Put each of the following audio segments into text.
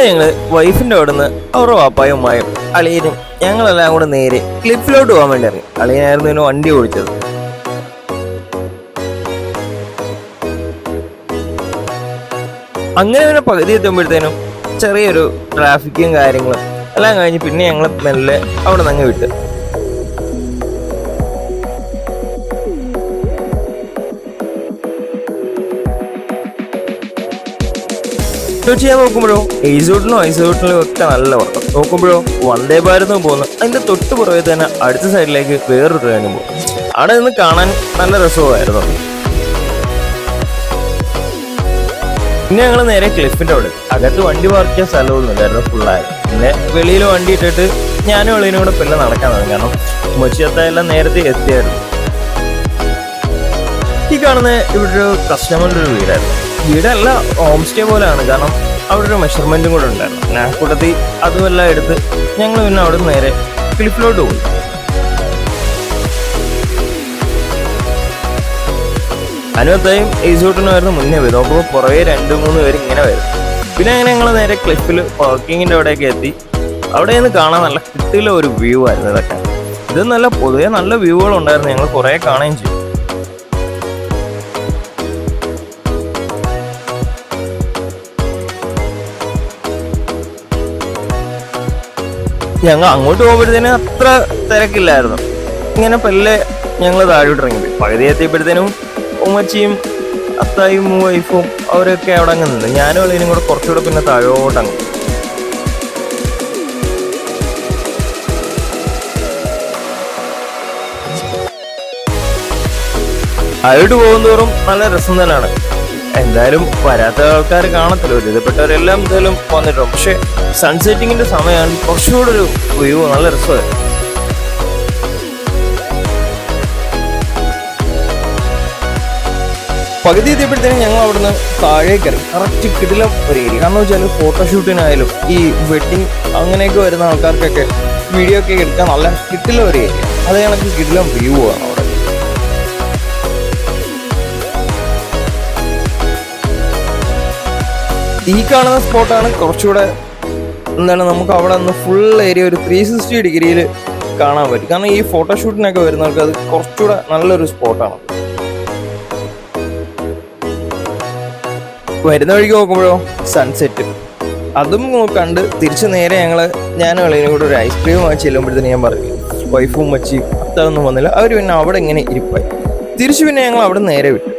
ഞങ്ങള് വൈഫിന്റെ അവിടെ നിന്ന് അവരുടെ വാപ്പായും ഉമ്മായും അളിയനും ഞങ്ങളെല്ലാം കൂടെ നേരെ ക്ലിഫിലോട്ട് പോകാൻ വേണ്ടി ഇറങ്ങി. അളിയനായിരുന്നു ഇതിന് വണ്ടി ഓടിച്ചത്. അങ്ങനെ പിന്നെ പകുതി എത്തുമ്പോഴത്തേനും ചെറിയൊരു ട്രാഫിക്കും കാര്യങ്ങളും എല്ലാം കഴിഞ്ഞ് പിന്നെ ഞങ്ങൾ മെല്ലെ അവിടെ നിന്ന് അങ്ങ് വിട്ട്. ചെയ്യാൻ നോക്കുമ്പോഴോ ഐസോട്ടിലും ഐസോട്ടിലും ഒക്കെ നല്ല വർക്കം. നോക്കുമ്പോഴോ വന്ദേ ഭാരതും പോകുന്നു. അതിന്റെ തൊട്ട് പുറകെ തന്നെ അടുത്ത സൈഡിലേക്ക് വേറൊരു ട്രെയിനും പോകും. അവിടെ നിന്ന് കാണാൻ നല്ല രസമായിരുന്നു. പിന്നെ ഞങ്ങൾ നേരെ ക്ലിഫിന്റെ അവിടെ. അകത്ത് വണ്ടി പാർക്ക് ചെയ്യാൻ സ്ഥലമൊന്നുമില്ലായിരുന്നു, ഫുള്ളായിരുന്നു. പിന്നെ വെളിയിൽ വണ്ടി ഇട്ടിട്ട് ഞാനും വെളിയിലും കൂടെ പിന്നെ നടക്കാൻ തുടങ്ങി. കാരണം ഉമ്മച്ചിയത്തെല്ലാം നേരത്തെ എത്തിയായിരുന്നു. ഈ കാണുന്ന ഇവിടെ ഒരു കസ്റ്റമറിന്റെ ഒരു വീടായിരുന്നു. വീടല്ല, ഹോം സ്റ്റേ പോലെയാണ്. കാരണം അവിടെ ഒരു മെഷർമെന്റും കൂടെ ഉണ്ടായിരുന്നു. ഞാൻ കൂട്ടത്തിൽ അതുമെല്ലാം എടുത്ത് ഞങ്ങൾ പിന്നെ അവിടെ നിന്ന് നേരെ ക്ലിഫിലോട്ട് പോയി. അനുവത്തായും ഈസോട്ടിനുമായിരുന്നു മുന്നേ പോയി. നോക്കുമ്പോൾ പുറകെ 2-3 പേര് ഇങ്ങനെ വരും. പിന്നെ അങ്ങനെ ഞങ്ങൾ നേരെ ക്ലിഫിൽ പാർക്കിങ്ങിന്റെ അവിടെയൊക്കെ എത്തി. അവിടെ നിന്ന് കാണാൻ നല്ല കിട്ടില്ല ഒരു വ്യൂ ആയിരുന്നു ഇതൊക്കെ. ഇത് നല്ല പൊതുവെ നല്ല വ്യൂകൾ ഉണ്ടായിരുന്നു. ഞങ്ങൾ കുറെ കാണുകയും ചെയ്തു. ഞങ്ങൾ അങ്ങോട്ട് പോകുമ്പോഴത്തേനും അത്ര തിരക്കില്ലായിരുന്നു. ഇങ്ങനെ പല്ലേ ഞങ്ങൾ താഴോട്ട് ഇറങ്ങി. പകുതി എത്തിയപ്പോഴത്തേനും ഉമ്മച്ചിയും അത്തായും വൈഫും അവരൊക്കെ അവിടെ അങ്ങ് നിന്ന്. ഞാനും അതിനും കൂടെ കുറച്ചുകൂടെ പിന്നെ താഴോട്ടങ്ങ്. താഴോട്ട് പോകുന്നതോറും നല്ല രസം തന്നെയാണ്. എന്തായാലും വരാത്ത ആൾക്കാർ കാണത്തില്ല, ഒരുവിധപ്പെട്ടവരെല്ലാം എന്തായാലും വന്നിട്ടും. പക്ഷെ സൺസെറ്റിങ്ങിന്റെ സമയമാണ് കുറച്ചുകൂടെ ഒരു വ്യൂ നല്ല രസമായിരുന്നു. പകുതി എത്തിയപ്പോഴത്തേനും ഞങ്ങൾ അവിടുന്ന് താഴേക്ക് ഇറങ്ങി. കറക്റ്റ് കിടിലം ഒരു ഏരിയ. കാരണം വെച്ചാൽ ഫോട്ടോഷൂട്ടിനായാലും ഈ വെഡിങ് അങ്ങനെയൊക്കെ വരുന്ന ആൾക്കാർക്കൊക്കെ വീഡിയോ ഒക്കെ എടുക്കാൻ നല്ല കിടിലം ഒരു ഏരിയ. അത് ഞങ്ങൾക്ക് കിടിലം വ്യൂ ആണ് അവിടെ. ഈ കാണുന്ന സ്പോട്ടാണ് കുറച്ചുകൂടെ എന്താണ്, നമുക്ക് അവിടെ നിന്ന് ഫുൾ ഏരിയ ഒരു 360 ഡിഗ്രിയിൽ കാണാൻ പറ്റും. കാരണം ഈ ഫോട്ടോഷൂട്ടിനൊക്കെ വരുന്നവർക്ക് അത് കുറച്ചുകൂടെ നല്ലൊരു സ്പോട്ടാണ്. വരുന്ന വഴിക്ക് നോക്കുമ്പോഴോ സൺസെറ്റ് അതും കണ്ട് തിരിച്ച് നേരെ ഞാനും കളിയും കൂടെ ഒരു ഐസ്ക്രീം വാങ്ങിച്ച് ചെല്ലുമ്പോഴത്തേന് ഞാൻ പറഞ്ഞു വൈഫും മച്ചിയും അതൊന്നും വന്നില്ല. അവർ പിന്നെ അവിടെ ഇങ്ങനെ ഇരിപ്പായി. തിരിച്ച് പിന്നെ ഞങ്ങൾ അവിടെ നേരെ വിട്ടു.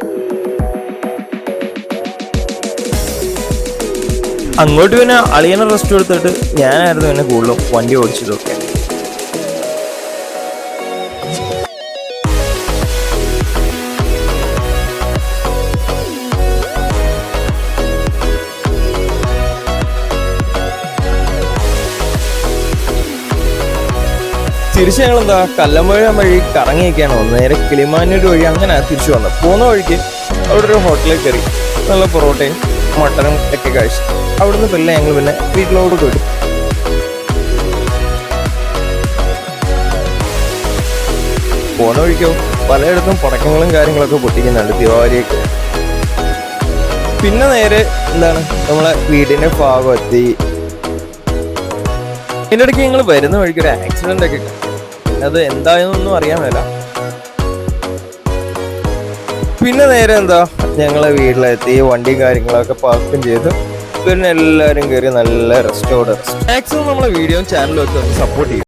അങ്ങോട്ട് പിന്നെ അളിയനെ റെസ്റ്റ് എടുത്തിട്ട് ഞാനായിരുന്നു പിന്നെ കൂടുതലും വണ്ടി ഓടിച്ചതൊക്കെ. തിരിച്ച് ഞങ്ങളെന്താ കല്ലമ്പുഴ വഴി കറങ്ങിയൊക്കെയാണ് വന്നത്. നേരെ കിളിമാനൂർ വഴി അങ്ങനെ തിരിച്ചു വന്നത്. പോകുന്ന വഴിക്ക് അവിടെ ഒരു ഹോട്ടലിൽ കയറി നല്ല പൊറോട്ടയും മട്ടനും ഒക്കെ കഴിച്ചു. അവിടുന്ന് പിന്നെ ഞങ്ങൾ പിന്നെ വീട്ടിലോട്ട് പോയിട്ടു. പോകുന്ന വഴിക്കോ പലയിടത്തും പടക്കങ്ങളും കാര്യങ്ങളൊക്കെ പൊട്ടിക്കുന്നുണ്ട്, ദിവാലിയൊക്കെ. പിന്നെ നേരെ എന്താണ് നമ്മളെ വീടിന്റെ ഭാഗം എത്തി. ഇതിൻ്റെ ഇടയ്ക്ക് ഞങ്ങൾ വരുന്ന വഴിക്ക് ഒരു ആക്സിഡന്റ് ഒക്കെ കണ്ടു. അത് എന്തായെന്നൊന്നും അറിയാൻ മേല. പിന്നെ നേരെ എന്താ ഞങ്ങളെ വീട്ടിലെത്തി വണ്ടിയും കാര്യങ്ങളൊക്കെ പാർക്കും ചെയ്ത് പിന്നെ എല്ലാവരും കയറി നല്ല റെസ്റ്റോറൻറ്റ്. മാക്സിമം നമ്മളെ വീഡിയോയും ചാനലും ഒക്കെ സപ്പോർട്ട് ചെയ്യും.